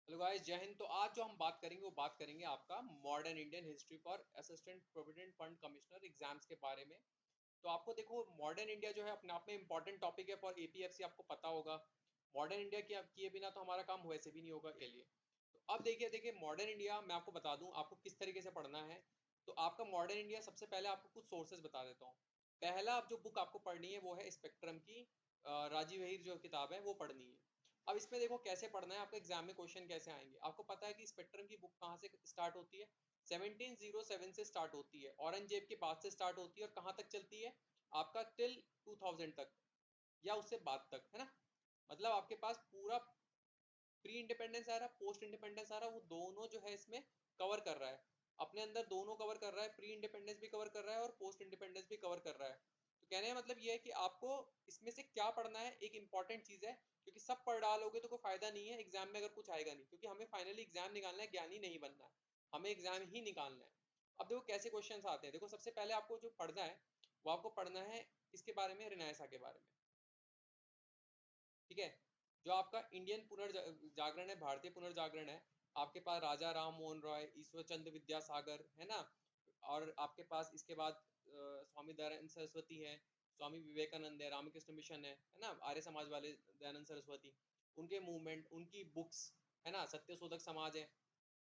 Hello guys, जय हिंद। तो आज जो हम बात करेंगे वो बात करेंगे आपका modern Indian history for assistant provident fund commissioner exams के बारे में। तो आपको देखो, मॉडर्न इंडिया जो है अपने आप में इंपॉर्टेंट टॉपिक है फॉर एपीएफसी, आपको पता होगा। मॉडर्न इंडिया किए बिना तो हमारा काम वैसे भी नहीं होगा के लिए। तो अब देखिए देखिए मॉडर्न इंडिया मैं आपको बता दूं आपको किस तरीके से पढ़ना है। तो आपका मॉडर्न इंडिया, सबसे पहले आपको कुछ सोर्सेज बता देता हूँ। पहला जो बुक आपको पढ़नी है वो है स्पेक्ट्रम की राजीव वहीर जो किताब है वो पढ़नी है। अब इसमें देखो कैसे पढ़ना है, आपके एग्जाम में क्वेश्चन कैसे आएंगे। आपको पता है कि स्पेक्ट्रम की बुक कहाँ से स्टार्ट होती है? 1707 से स्टार्ट होती है, औरंगजेब के बाद से स्टार्ट होती है और कहाँ तक चलती है आपका? टिल 2000 तक या उससे बाद तक, है ना। मतलब आपके पास पूरा प्री इंडिपेंडेंस आ रहा है, पोस्ट इंडिपेंडेंस आ रहा है, वो दोनों जो है इसमें कवर कर रहा है। अपने अंदर दोनों कवर कर रहा है, प्री इंडिपेंडेंस भी कवर कर रहा है और पोस्ट इंडिपेंडेंस भी कवर कर रहा है। तो कहने का मतलब ये है कि आपको इसमें से क्या पढ़ना है, एक इंपॉर्टेंट चीज है। क्योंकि सब पढ़ डालोगे तो कोई फायदा नहीं है, एग्जाम में अगर कुछ आएगा नहीं। क्योंकि हमें फाइनली एग्जाम निकालना है, ज्ञानी नहीं बनना है। हमें एग्जाम ही निकालना है। अब देखो कैसे क्वेश्चन आते हैं। देखो सबसे पहले आपको जो पढ़ना है वो आपको पढ़ना है इसके बारे में, रिनायसा के बारे में। ठीक है। जो आपका इंडियन पुनर्जागरण है, भारतीय पुनर्जागरण है। आपके पास राजा राम मोहन रॉय, ईश्वर चंद्र विद्यासागर, है ना। और आपके पास इसके बाद स्वामी दयानंद सरस्वती है, स्वामी विवेकानंद है, रामकृष्ण मिशन है ना, आर्य समाज वाले दयानंद सरस्वती। उनके मूवमेंट, उनकी बुक्स, है ना, सत्यशोधक समाज है।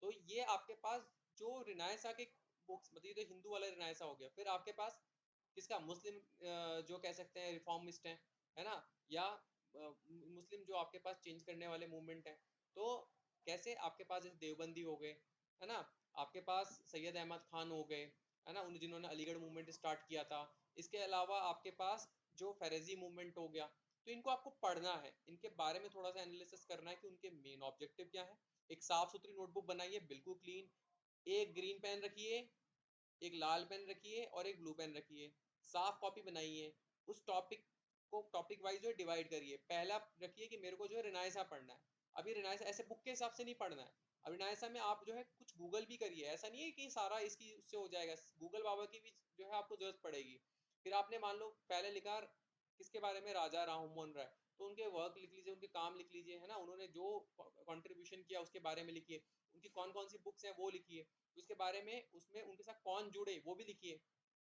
तो ये आपके पास जो रिनायसा के बुक्स, मतलब ये तो हिंदू वाला रिनायसा हो गया। फिर आपके पास किसका? मुस्लिम जो कह सकते हैं रिफॉर्मिस्ट है ना, या मुस्लिम जो आपके पास चेंज करने वाले मूवमेंट है। तो कैसे आपके पास जैसे देवबंदी हो गए, है ना, आपके पास सैयद अहमद खान हो गए, है ना, उन जिन्होंने अलीगढ़ मूवमेंट स्टार्ट किया था। इसके अलावा आपके पास जो फैरेजी मूवमेंट हो गया। तो इनको आपको पढ़ना है, इनके बारे में थोड़ा सा एनालिसिस करना है कि उनके मेन ऑब्जेक्टिव क्या है। एक साफ सुथरी नोटबुक बनाइए, बिल्कुल क्लीन। एक ग्रीन पेन रखिए, एक लाल पेन रखिए और एक ब्लू पेन रखिए। साफ कॉपी बनाइए। उस टॉपिक को टॉपिक वाइज जो डिवाइड करिए। पहला रखिए कि मेरे को जो है रिनायसा पढ़ना है। अभी रिनायसा ऐसे बुक के हिसाब से नहीं पढ़ना है। अब रिनायसा में आप जो है कुछ गूगल भी करिए, ऐसा नहीं है कि सारा इसकी उससे हो जाएगा। गूगल बाबा की भी जो है आपको जरूरत पड़ेगी। फिर आपने मान लो पहले लिखा किसके बारे में? राजा राम मोहन राय। तो उनके वर्क लिख लीजिए, उनके काम लिख लीजिए, है ना, उन्होंने जो कंट्रीब्यूशन किया उसके बारे में लिखिए। उनकी कौन कौन सी बुक्स हैं वो लिखिए। उसके बारे में, उसमें उनके साथ कौन जुड़े वो भी लिखिए,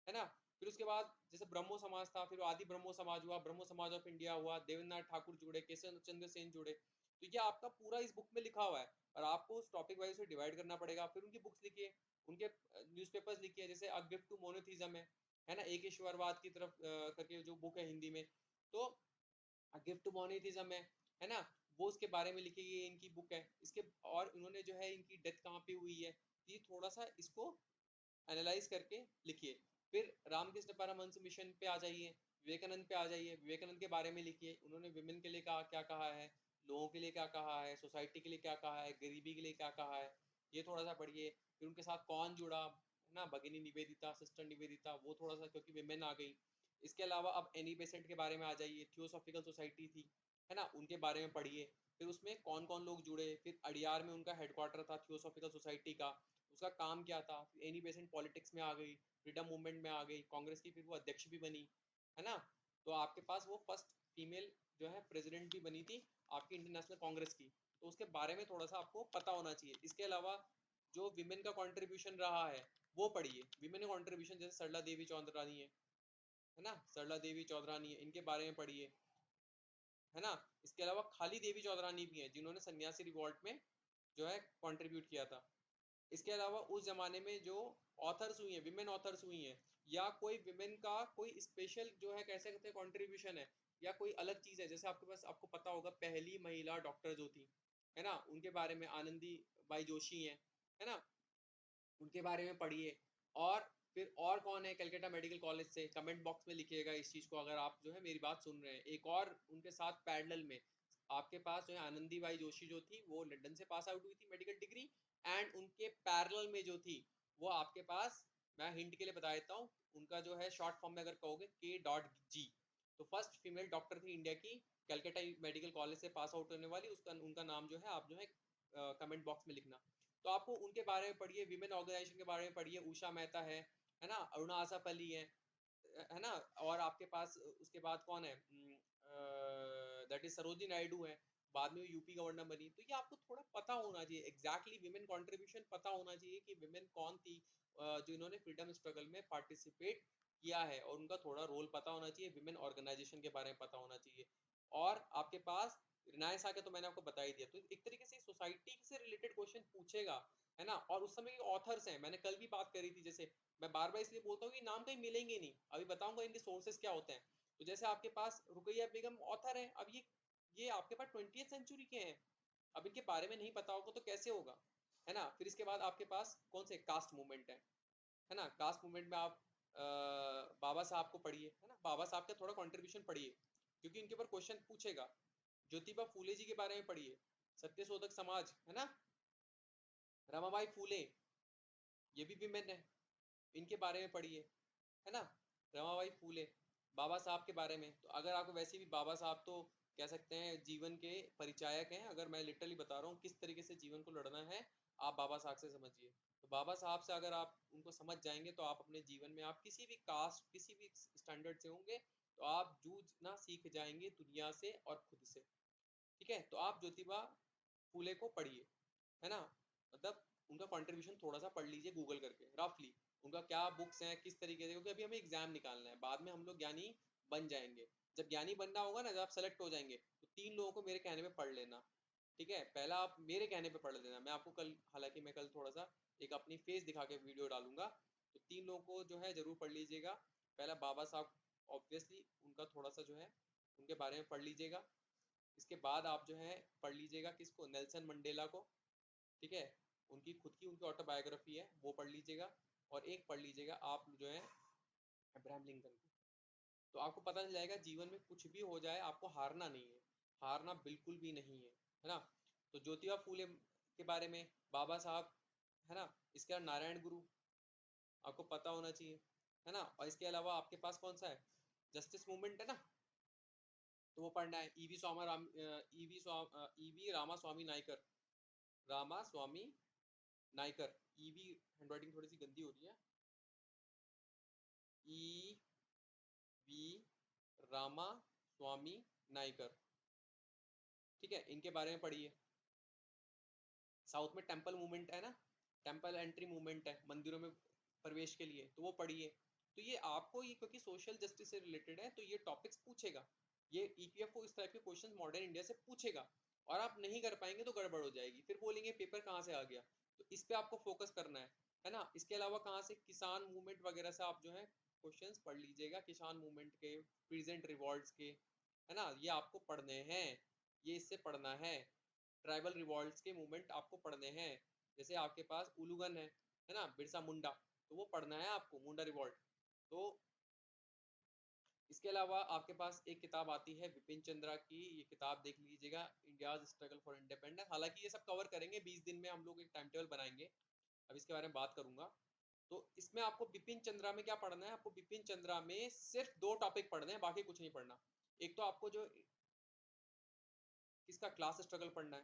है ना। फिर उसके बाद जैसे ब्रह्मो समाज था, फिर आदि ब्रह्मो समाज हुआ, ब्रह्मो समाज ऑफ इंडिया हुआ, देवेंद्रनाथ ठाकुर जुड़े, केशव चंद्र सेन जुड़े। तो ये आपका पूरा इस बुक में लिखा हुआ है और आपको उस टॉपिक वाइज से डिवाइड करना पड़ेगा। फिर उनकी बुक्स लिखिए, उनके न्यूज़पेपर्स लिखिए। जैसे अ गिफ्ट टू मोनोथिज्म है ना, एक ईश्वरवाद की तरफ करके जो बुक है हिंदी में। तो गिफ्ट मोनेटिज्म है ना, वो उसके बारे में लिखी गई इनकी बुक है इसके। और इन्होंने जो है इनकी डेथ कहाँ पे हुई है, ये थोड़ा सा इसको एनालाइज करके लिखिए। फिर रामकृष्ण परमहंस मिशन पे आ जाइए, विवेकानंद पे आ जाइए, विवेकानंद के बारे में लिखिए। उन्होंने विमेन के लिए क्या कहा है, लोगों के लिए क्या कहा है, सोसाइटी के लिए क्या कहा है, गरीबी के लिए क्या कहा है, ये थोड़ा सा पढ़िए। फिर उनके साथ कौन जुड़ा, है ना, भगिनी निवेदिता, सिस्टर निवेदिता, वो थोड़ा सा, क्योंकि विमेन आ गई। इसके अलावा अब एनी बेसेंट के बारे में आ जाइए, थियोसॉफिकल सोसाइटी थी, है ना, उनके बारे में पढ़िए। फिर उसमें कौन कौन लोग जुड़े। फिर अडियार में उनका हेडक्वार्टर था थियोसॉफिकल सोसाइटी का, उसका काम क्या था। फिर एनी बेसेंट पॉलिटिक्स में आ गई, फ्रीडम मूवमेंट में आ गई, कांग्रेस की फिर वो अध्यक्ष भी बनी, है ना। तो आपके पास वो फर्स्ट फीमेल जो है प्रेसिडेंट भी बनी थी आपकी इंडियन नेशनल कांग्रेस की। तो उसके बारे में थोड़ा सा आपको पता होना चाहिए। इसके अलावा जो विमेन का कंट्रीब्यूशन रहा है वो पढ़िए। विमेन का कंट्रीब्यूशन जैसे सरला देवी चौधरानी है ना, सरला देवी चौधरानी है, इनके बारे में पढ़िए, है ना। इसके अलावा खाली देवी चौधरानी भी है जिन्होंने सन्यासी रिवॉल्ट में जो है कंट्रीब्यूट किया था। इसके अलावा उस जमाने में जो ऑथर्स हुई हैं, विमेन ऑथर्स हुई हैं, या कोई विमेन का कोई स्पेशल जो है कैसे कहते हैं कंट्रीब्यूशन है, या कोई अलग चीज है। जैसे आपके पास, आपको पता होगा पहली महिला डॉक्टर जो थी, है ना, उनके बारे में आनंदी बाई जोशी है ना, उनके बारे में पढ़िए। और फिर और कौन है कलकत्ता मेडिकल कॉलेज से, कमेंट बॉक्स में लिखिएगा इस चीज़ को अगर आप जो है मेरी बात सुन रहे हैं। एक और उनके साथ पैरेलल में आपके पास जो है आनंदी बाई जोशी जो थी वो लंदन से पास आउट हुई थी मेडिकल डिग्री। एंड उनके पैरेलल में जो थी वो आपके पास, मैं हिंट के लिए बता देता हूँ, उनका जो है शॉर्ट फॉर्म में अगर कहोगे K.G। तो फर्स्ट फीमेल डॉक्टर थी इंडिया की, कलकत्ता मेडिकल कॉलेज से पास आउट होने वाली। उसका उनका नाम जो है आप जो है कमेंट बॉक्स में लिखना। तो आपको उनके बारे में पढ़िए, विमेन ऑर्गेनाइजेशन के बारे में पढ़िए। उषा मेहता है ना, अरुणा आसफ अली है ना। और आपके पास उसके बाद कौन है, दैट इज सरोजिनी नायडू है। बाद में यूपी गवर्नर बनी। तो ये आपको थोड़ा पता होना चाहिए एग्जैक्टली विमेन कंट्रीब्यूशन पता होना चाहिए कि विमेन कौन थी जो इन्होंने फ्रीडम स्ट्रगल में पार्टिसिपेट किया है, और उनका थोड़ा रोल पता होना चाहिए, विमेन ऑर्गेनाइजेशन के बारे में पता होना चाहिए। और आपके पास रिनायंस आ गया तो मैंने आपको बता ही दिया। तो एक तरीके से सोसाइटी से रिलेटेड क्वेश्चन पूछेगा, है ना। और उस समय के ऑथर्स हैं, मैंने कल भी बात करी थी, जैसे मैं बार बार इसलिए बोलता हूँ कि नाम कहीं मिलेंगे नहीं, अभी बताऊंगा इनके सोर्सेस क्या होते हैं। तो जैसे आपके पास रुकैया बेगम ऑथर है, अब ये आपके पास 20वीं सेंचुरी के हैं, अब इनके बारे में नहीं पता होगा तो कैसे होगा, है ना। फिर इसके बाद आपके पास कौन से कास्ट मूवमेंट है ना। कास्ट मूवमेंट में आप बाबा साहब को पढ़िए, है ना, बाबा साहब का थोड़ा कंट्रीब्यूशन पढ़िए क्योंकि इनके ऊपर क्वेश्चन पूछेगा। ज्योतिबा फूले जी के बारे में पढ़िए, सत्यशोधक समाज, है ना। रमाबाई फूले, ये भी विमेन है, इनके बारे में पढ़िए, है ना। रमाबाई फूले, बाबा साहब के बारे में। तो अगर आपको वैसे भी बाबा साहब तो कह सकते हैं जीवन के परिचायक हैं, अगर मैं लिटरली बता रहा हूँ किस तरीके से जीवन को लड़ना है, आप बाबा साहब से समझिए। तो बाबा साहब से अगर आप उनको समझ जाएंगे तो आप अपने जीवन में, आप किसी भी कास्ट किसी भी स्टैंडर्ड से होंगे तो आप जूझना सीख जाएंगे दुनिया से और खुद से। ठीक है, तो आप ज्योतिबा फूले को पढ़िए, है ना। मतलब उनका कंट्रीब्यूशन थोड़ा सा पढ़ लीजिए गूगल करके रफली, उनका क्या बुक्स हैं किस तरीके से, क्योंकि अभी हमें एग्जाम निकालना है, बाद में हम लोग ज्ञानी बन जाएंगे। जब ज्ञानी बनना होगा ना, जब आप सेलेक्ट हो जाएंगे तो 3 लोगों को मेरे कहने पे पढ़ लेना। ठीक है, पहला आप मेरे कहने पे पढ़ लेना, मैं आपको कल, हालांकि मैं कल थोड़ा सा एक अपनी फेस दिखा के वीडियो डालूंगा, तो 3 लोगों को जो है जरूर पढ़ लीजिएगा। पहला बाबा साहब, ऑब्वियसली उनका थोड़ा सा जो है उनके बारे में पढ़ लीजिएगा। इसके बाद आप जो है पढ़ लीजिएगा किसको, नेल्सन मंडेला को। ठीक है, उनकी खुद की उनकी ऑटोबायोग्राफी है, वो पढ़ लीजिएगा। और एक पढ़ लीजिएगा आप जो है अब्राहम लिंकन को। तो आपको पता चल जाएगा जीवन में कुछ भी हो जाए आपको हारना नहीं है, हारना बिल्कुल भी नहीं है ना। तो ज्योतिबा फूले के बारे में, बाबा साहब, है ना। इसके अलावा नारायण गुरु आपको पता होना चाहिए, है ना। और इसके अलावा आपके पास कौन सा है, जस्टिस मूवमेंट है ना, तो वो पढ़ना है। ईवी रामा स्वामी नायकर, रामा स्वामी नायकर, ईवी, हैंडराइटिंग थोड़ी सी गंदी हो रही है, ई वी रामा स्वामी नायकर। ठीक है, इनके बारे में पढ़िए। साउथ में टेम्पल मूवमेंट है ना, टेम्पल एंट्री मूवमेंट है, मंदिरों में प्रवेश के लिए, तो वो पढ़िए। तो ये आपको, ये क्योंकि सोशल जस्टिस से रिलेटेड है तो ये टॉपिक्स पूछेगा, ये ईपीएफओ इस तरह के क्वेश्चन मॉडर्न इंडिया से पूछेगा। और आप नहीं कर पाएंगे तो गड़बड़ हो जाएगी, फिर बोलेंगे पेपर कहाँ से आ गया। तो इस पे आपको फोकस करना है ना। इसके अलावा कहाँ से, किसान मूवमेंट वगैरह से आप जो है क्वेश्चंस पढ़ लीजिएगा, किसान मूवमेंट के, प्रेजेंट रिवॉल्ट्स के, है ना, ये आपको पढ़ने हैं, ये इससे पढ़ना है। ट्राइबल रिवॉल्ट्स के मूवमेंट आपको पढ़ने हैं, जैसे आपके पास उलूगन है ना, बिरसा मुंडा, तो वो पढ़ना है आपको, मुंडा रिवॉल्ट। तो इसके अलावा आपके पास एक किताब आती है बिपिन चंद्रा की, ये किताब देख लीजिएगा, इंडिया स्ट्रगल फॉर इंडिपेंडेंस। हालांकि ये सब कवर करेंगे 20 दिन में, हम लोग एक टाइम टेबल बनाएंगे, अब इसके बारे में बात करूंगा। तो इसमें आपको बिपिन चंद्रा में क्या पढ़ना है, आपको बिपिन चंद्रा में सिर्फ 2 टॉपिक पढ़ने हैं, बाकी कुछ नहीं पढ़ना। एक तो आपको जो किसका क्लास स्ट्रगल पढ़ना है।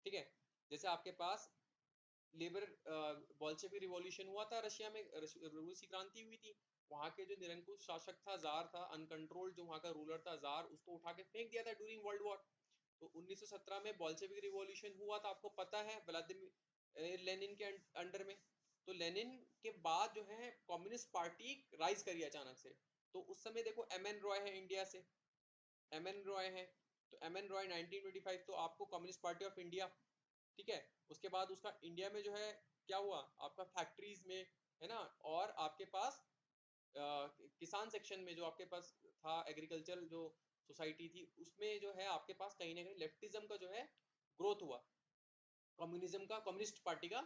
ठीक है, जैसे आपके पास लेबर बॉल्शेविक रिवॉल्यूशन हुआ था रशिया में, रूसी क्रांति हुई थी, वहां के जो निरंकुश शासक था, जार था, अनकंट्रोल्ड जो वहां का रूलर था जार, उसको उठा के फेंक दिया था ड्यूरिंग वर्ल्ड वॉर। तो 1917 में बॉल्शेविक रिवॉल्यूशन हुआ था, आपको पता है, व्लादिमीर लेनिन के अंडर में। तो लेनिन के बाद जो है कम्युनिस्ट पार्टी राइज करी अचानक से। तो उस समय देखो एम एन रॉय है इंडिया से, एम एन रॉय है, तो एम एन रॉय 1925, तो आपको कम्युनिस्ट पार्टी ऑफ इंडिया। ठीक है, उसके बाद उसका इंडिया में जो है क्या हुआ, आपका फैक्ट्रीज में, है ना। और आपके पास किसान सेक्शन में जो आपके पास था, एग्रीकल्चर जो सोसाइटी थी, उसमें जो है आपके पास कहीं ना कहीं लेफ्टिज्म का जो है ग्रोथ हुआ, कम्युनिज्म का, कम्युनिस्ट पार्टी का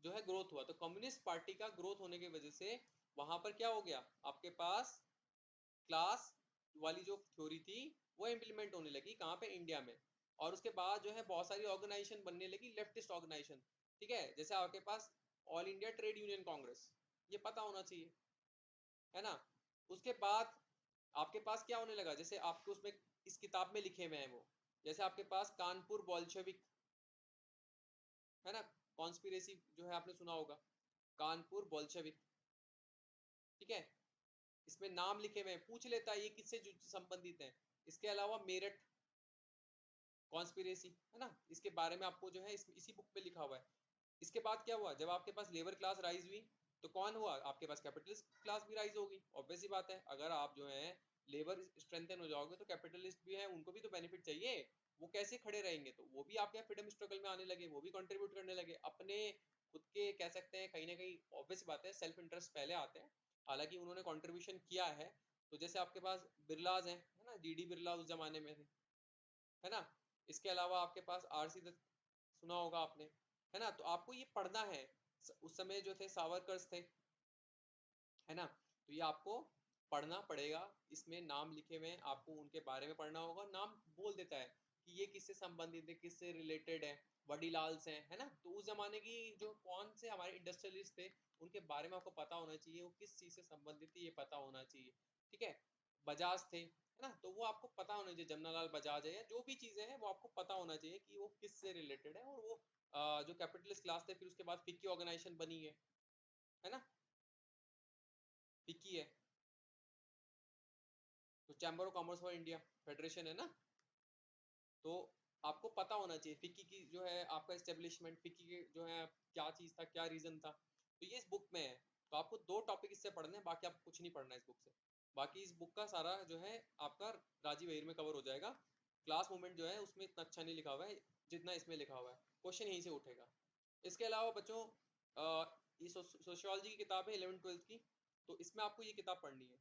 जो है ग्रोथ हुआ। तो कम्युनिस्ट पार्टी का ग्रोथ होने की वजह से वहां पर क्या हो गया, आपके पास क्लास वाली जो थ्योरी थी वो इम्प्लीमेंट होने लगी, कहाँ पे, इंडिया में। और उसके बाद जो है बहुत सारी ऑर्गेनाइजेशन बनने लगी, लेफ्टिस्ट ऑर्गेनाइजेशन। ठीक है, जैसे आपके पास All India Trade Union Congress, ये पता होना चाहिए, है ना। उसके बाद आपके पास क्या होने लगा, जैसे आपके उसमें इस किताब में लिखे हुए हैं वो, जैसे आपके पास कानपुर बॉल्शेविक, है ना, कॉन्स्पिरेसी जो है आपने सुना होगा, कानपुर बॉल्शेविक। ठीक है, इसमें नाम लिखे हुए हैं, पूछ लेता है ये किससे संबंधित है। इसके अलावा मेरठ, कॉन्स्पिरेसी, है ना, इसके बारे में आपको जो है इसी बुक में लिखा हुआ है। इसके बाद क्या हुआ, जब आपके पास लेबर क्लास राइज हुई तो कौन हुआ, आपके पास कैपिटलिस्ट क्लास भी राइज होगी। ऑब्वियस ही बात है, अगर आप जो है लेबर स्ट्रेंथन हो जाओगे तो कैपिटलिस्ट भी है, उनको भी तो बेनिफिट चाहिए, वो कैसे खड़े रहेंगे, तो वो भी आपके फ्रीडम स्ट्रगल में आने लगे, वो भी कंट्रीब्यूट करने लगे अपने खुद के, कह सकते हैं कहीं ना कहीं। ऑब्वियस बात है, सेल्फ इंटरेस्ट पहले आते हैं, हालांकि उन्होंने कंट्रीब्यूशन किया है। तो जैसे आपके पास बिरलाज हैं, है ना, डीडी बिरला उस जमाने में थे, है ना। इसके अलावा आपके पास आरसी दत्त, सुना होगा आपने, है ना। तो आपको ये पढ़ना है, उस समय जो थे सावरकर्स थे, है ना। तो ये आपको पढ़ना पड़ेगा, इसमें नाम लिखे हुए हैं, आपको उनके बारे में पढ़ना होगा। नाम बोल देता है कि ये किससे संबंधित है, किससे रिलेटेड है, वडीलाल्स हैं, है ना। तो उस जमाने की जो कौन से हमारे इंडस्ट्रियलिस्ट थे, उनके बारे में आपको पता होना चाहिए, वो किस चीज से संबंधित थे ये पता होना चाहिए, ठीक है। बजाज थे, है ना, तो वो आपको पता होना चाहिए, जमनालाल बजाज है या जो भी चीजें हैं वो आपको पता होना चाहिए कि वो किससे रिलेटेड है। और वो जो कैपिटलिस्ट क्लास थे, फिर उसके बाद फिक्की ऑर्गेनाइजेशन बनी है ना, फिक्की है, तो chamber of commerce for India federation है ना। तो आपको पता होना चाहिए फिक्की की जो है आपका एस्टेब्लिशमेंट, फिक्की के जो है क्या चीज था, क्या रीजन था, तो ये इस बुक में है। तो आपको 2 टॉपिक इससे पढ़ने हैं, बाकी आपको कुछ नहीं पढ़ना है इस बुक से। बाकी इस बुक का सारा जो है आपका राजीव अहिर में कवर हो जाएगा। क्लास मूवमेंट जो है उसमें इतना अच्छा नहीं लिखा हुआ है जितना इसमें लिखा हुआ है, क्वेश्चन यहीं से उठेगा। इसके अलावा बच्चों ये सोशियोलॉजी की किताब है 11th-12th की, तो इसमें आपको ये किताब पढ़नी है,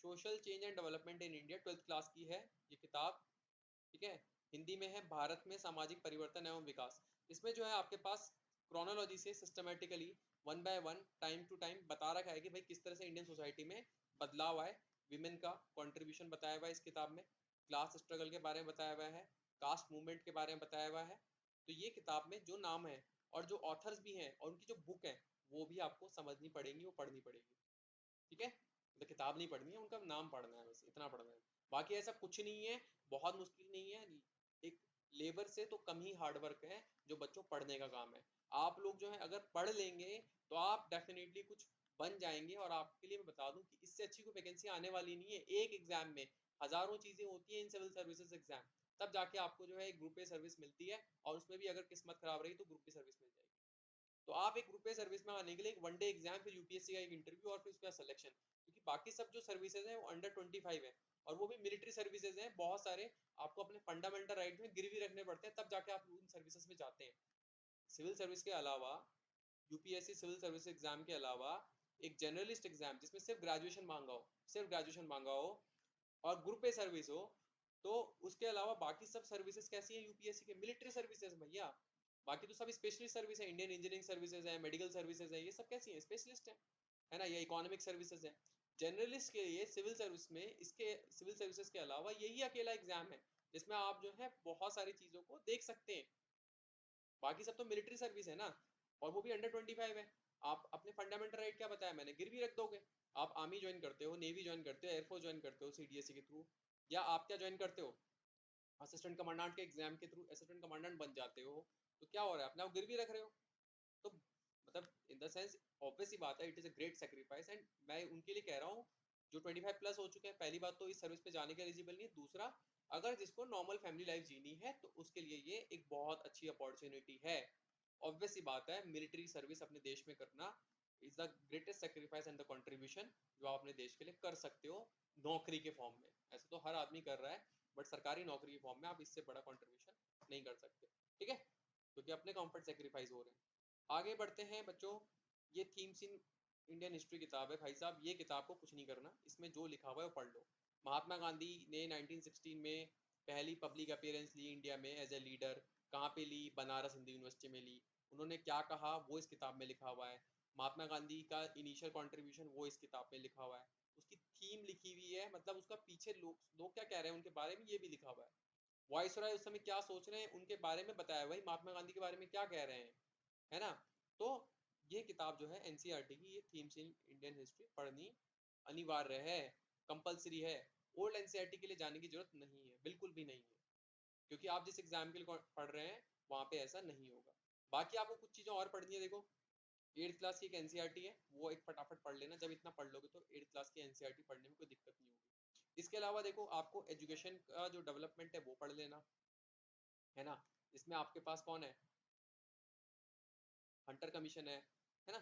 social change and development in India, 12th class की है ये किताब, ठीक है। हिंदी में है भारत में सामाजिक परिवर्तन एवं विकास। इसमें जो है आपके पास क्रोनोलॉजी से systematically 1 by 1 time to time बता रखा है कि भाई किस तरह से इंडियन सोसाइटी में बदलाव आए, विमेन का कंट्रीब्यूशन बताया हुआ है इस किताब में, क्लास स्ट्रगल के बारे में बताया हुआ है, कास्ट मूवमेंट के बारे में बताया हुआ है। तो ये किताब में जो नाम है और जो ऑथर्स भी हैं और उनकी जो बुक है वो भी आपको समझनी पड़ेंगी, वो पढ़नी पड़ेगी, ठीक है। मतलब किताब नहीं पढ़नी है, उनका नाम पढ़ना है, बस इतना पढ़ना है। बाकी ऐसा कुछ नहीं है, बहुत मुश्किल नहीं है। एक लेबर से तो कम ही हार्डवर्क है जो बच्चों पढ़ने का काम है। आप लोग जो है अगर पढ़ लेंगे तो आप डेफिनेटली कुछ बन जाएंगे। और आपके लिए मैं बता दूं कि इससे अच्छी कोई वैकेंसी आने वाली नहीं है। एक एग्जाम में हजारों चीजें होती हैं इन सिविल सर्विसेज एग्जाम, तब जाके आपको जो है एक ग्रुप ए सर्विस मिलती है, और उसमें भी अगर किस्मत खराब रही तो ग्रुप ए सर्विस मिल जाएगी। तो आप एक ग्रुप ए सर्विस में आने के लिए एक 1 डे एग्जाम, फिर यूपीएससी का एक इंटरव्यू और फिर उसका सिलेक्शन, क्योंकि बाकी सब जो सर्विसेज हैं वो अंडर 25 है, और वो भी मिलिट्री सर्विसेज हैं बहुत सारे। आपको अपने फंडामेंटल राइट में गिरवी रखने पड़ते हैं, तब जाके आप उन सर्विसेज में जाते हैं। सिविल सर्विस के अलावा, यूपीएससी सिविल सर्विस एग्जाम के अलावा एक जनरलिस्ट एग्जाम जिसमें सिर्फ ग्रेजुएशन मांगा हो, सिर्फ ग्रेजुएशन मांगा हो, और ग्रुप ए सर्विस हो, तो उसके अलावा बाकी सब सर्विसेज कैसी है यूपीएससी के, मिलिट्री सर्विसेज भैया। बाकी तो सब स्पेशलिस्ट सर्विस है, इंडियन इंजीनियरिंग सर्विसेज है, मेडिकल सर्विसेज है, ये सब कैसी है, स्पेशलिस्ट है ना, या इकोनॉमिक सर्विसेज है। जनरलिस्ट के लिए सिविल सर्विस में, इसके सिविल सर्विसेज के अलावा यही अकेला एग्जाम है जिसमें आप जो है बहुत सारी चीजों को देख सकते हैं। बाकी सब तो मिलिट्री सर्विस है ना, और वो भी अंडर 25 है। आप अपने फंडामेंटल राइट क्या बताया मैंने, गिरवी रख दोगे। आप आर्मी ज्वाइन करते हो, नेवी ज्वाइन करते हो, एयरफोर्स ज्वाइन करते हो सीडीएससी के थ्रू, या आप क्या ज्वाइन करते हो, असिस्टेंट कमांडेंट के एग्जाम के थ्रू असिस्टेंट कमांडेंट बन जाते हो, तो क्या हो रहा है, अपने आप गिरवी रख रहे हो। तो मतलब इन द सेंस ऑब्वियस ही बात है, it is a great sacrifice. And मैं उनके लिए कह रहा हूँ जो 25+ हो चुके हैं, पहली बात तो इस सर्विस पे जाने के एलिजिबल नहीं है, दूसरा अगर जिसको नॉर्मल फैमिली लाइफ जीनी है तो उसके लिए ये एक बहुत अच्छी अपॉर्चुनिटी है। ऑब्वियस ही बात है, मिलिट्री सर्विस अपने देश में करना is the greatest sacrifice and the contribution जो आप अपने देश के लिए कर सकते हो, नौकरी के फॉर्म में। ऐसे तो हर आदमी कर रहा है, बट सरकारी नौकरी के फॉर्म में आप इससे बड़ा कंट्रीब्यूशन नहीं कर सकते, ठीक है, क्योंकि अपने कंफर्ट सेक्रीफाइस हो रहे हैं। आगे बढ़ते हैं बच्चों, ये थीम्स इन इंडियन हिस्ट्री किताब है भाई साहब, ये किताब को कुछ नहीं करना, इसमें जो लिखा हुआ है वो पढ़ लो। महात्मा गांधी ने 1916 में पहली पब्लिक अपीयरेंस ली इंडिया में एज ए लीडर, कहाँ पे ली, बनारस हिंदू यूनिवर्सिटी में ली। उन्होंने क्या कहा वो इस किताब में लिखा हुआ है, महात्मा गांधी का इनिशियल कंट्रीब्यूशन वो इस किताब में लिखा हुआ है, उसकी थीम लिखी हुई है, मतलब उसका पीछे लोग क्या कह रहे हैं उनके बारे में ये भी लिखा हुआ है, वाइसरॉय उस समय क्या सोच रहे हैं उनके बारे में बताया हुआ है, महात्मा गांधी के बारे में क्या कह रहे हैं, है ना। तो ये किताब जो है एनसीईआरटी की, ये थीम्स इन इंडियन हिस्ट्री पढ़नी अनिवार्य है, कंपलसरी है। ओल्ड एनसीईआरटी के लिए जाने की जरूरत नहीं है, बिल्कुल भी नहीं है, क्योंकि आप जिस एग्जाम के लिए पढ़ रहे हैं वहां पे ऐसा नहीं होगा। बाकी आपको कुछ चीजें और पढ़नी है, देखो 8th क्लास की एक एनसीईआरटी है, वो एक फटाफट पढ़ लेना, जब इतना पढ़ लोगे तो 8th क्लास की एनसीईआरटी पढ़ने में कोई दिक्कत नहीं होगी। इसके अलावा देखो आपको एजुकेशन का जो डेवलपमेंट है वो पढ़ लेना, है ना। इसमें आपके पास कौन है, हंटर कमीशन है ना।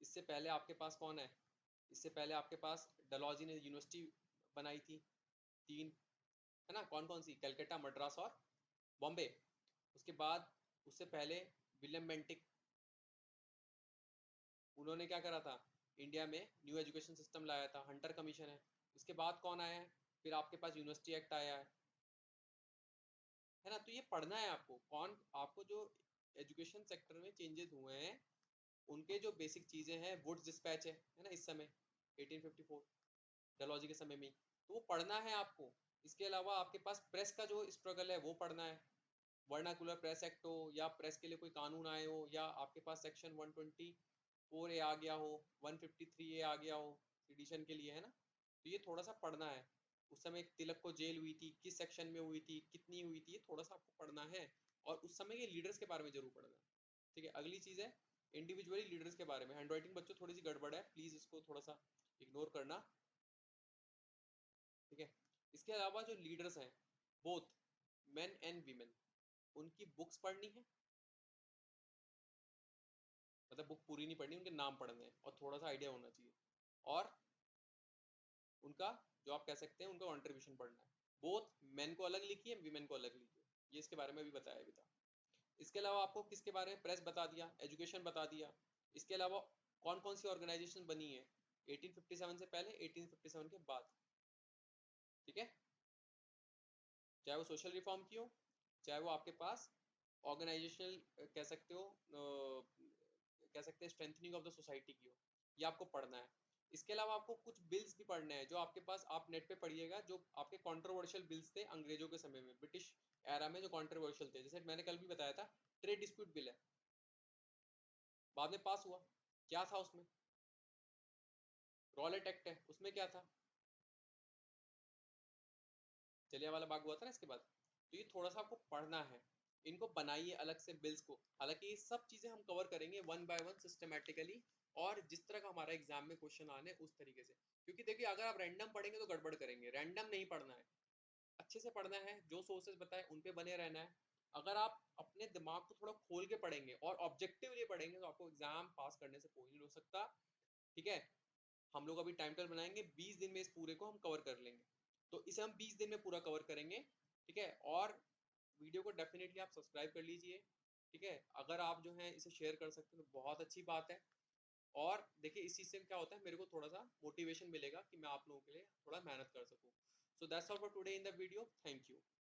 इससे पहले आपके पास कौन है, इससे पहले आपके पास डलहौजी ने यूनिवर्सिटी बनाई थी 3, है ना। कौन कौन सी, कलकत्ता, मद्रास और बॉम्बे। उसके बाद उससे पहले विलियम बेंटिक, उन्होंने क्या करा था, इंडिया में न्यू एजुकेशन सिस्टम लाया था, हंटर कमीशन है। उसके बाद कौन आया है, फिर आपके पास यूनिवर्सिटी एक्ट आया है ना। तो ये पढ़ना है आपको, कौन आपको जो एजुकेशन सेक्टर में चेंजेस हुए हैं उनके जो बेसिक चीजें हैं। वुड्स डिस्पैच है ना, इस समय 1854 डलहौजी के समय में, तो वो पढ़ना है आपको। इसके अलावा आपके पास प्रेस का जो स्ट्रगल है वो पढ़ना है, वर्नाकुलर प्रेस एक्ट हो या प्रेस के लिए कोई कानून आए हो, या आपके पास सेक्शन 124A आ गया हो, 153A आ गया हो सिडिशन के लिए, है ना। तो ये थोड़ा सा पढ़ना है। उस समय तिलक को जेल हुई थी, किस सेक्शन में हुई थी, कितनी हुई थी, ये थोड़ा सा आपको पढ़ना है। और उस समय के लीडर्स के बारे में जरूर पढ़ना है, ठीक है। अगली चीज़ है इंडिविजुअली लीडर्स के बारे में। हैंड राइटिंग बच्चों थोड़ी सी गड़बड़ है, प्लीज़ इसको थोड़ा सा इग्नोर करना, ठीक है। इसके अलावा जो लीडर्स हैं बोथ मेन एंड वीमेन, उनकी बुक्स पढ़नी है, मतलब बुक पूरी नहीं पढ़नी, उनके नाम पढ़ने हैं और थोड़ा सा आइडिया होना चाहिए। और उनका जो आप कह सकते हैं उनका कंट्रीब्यूशन पढ़ना है। बोथ मेन को अलग लिखिए, वीमेन को अलग लिखिए, ये इसके बारे में भी बताया भी था। इसके अलावा आपको किसके बारे में, प्रेस बता दिया, एजुकेशन बता दिया। इसके अलावा कौन कौन सी ऑर्गेनाइजेशन बनी है 1857 से पहले, 1857 के बाद, ठीक है। चाहे वो सोशल रिफॉर्म की हो, चाहे वो आपके पास ऑर्गेनाइजेशनल कह सकते हो, कह सकते हैं स्ट्रेंथनिंग ऑफ द सोसाइटी की हो, ये आपको पढ़ना है। इसके अलावा आपको कुछ बिल्स भी पढ़ने हैं जो आपके पास, आप नेट पे पढ़िएगा, जो आपके कंट्रोवर्शियल बिल्स थे अंग्रेजों के समय में, ब्रिटिश एरा में जो कंट्रोवर्शियल थे। जैसे मैंने कल भी बताया था, ट्रेड डिस्प्यूट बिल है, बाद में पास हुआ, क्या था उसमें, रॉलेट एक्ट है, उसमें क्या था, जलियांवाला बाग हुआ था ना इसके बाद। तो ये थोड़ा सा आपको पढ़ना है, इनको बनाइए अलग से बिल्स को। हालांकि ये सब चीजें हम कवर करेंगे वन बाय वन सिस्टमेटिकली, और जिस तरह का हमारा एग्जाम में क्वेश्चन आने उस तरीके से। क्योंकि देखिए अगर आप रैंडम पढ़ेंगे तो गड़बड़ करेंगे, रैंडम नहीं पढ़ना है, अच्छे से पढ़ना है, जो सोर्सेज बताए उन पे बने रहना है। अगर आप अपने दिमाग को थोड़ा खोल के पढ़ेंगे और ऑब्जेक्टिवली पढ़ेंगे तो आपको एग्जाम पास करने से कोई नहीं रोक सकता, ठीक है। हम लोग अभी टाइम टेबल बनाएंगे, 20 दिन में इस पूरे को हम कवर कर लेंगे, तो इसे हम 20 दिन में पूरा कवर करेंगे, ठीक है। और वीडियो को डेफिनेटली आप सब्सक्राइब कर लीजिए, ठीक है। अगर आप जो है इसे शेयर कर सकते हैं तो बहुत अच्छी बात है। और देखिए इस चीज़ से क्या होता है, मेरे को थोड़ा सा मोटिवेशन मिलेगा कि मैं आप लोगों के लिए थोड़ा मेहनत कर सकूँ। So that's all for today in the video, thank you.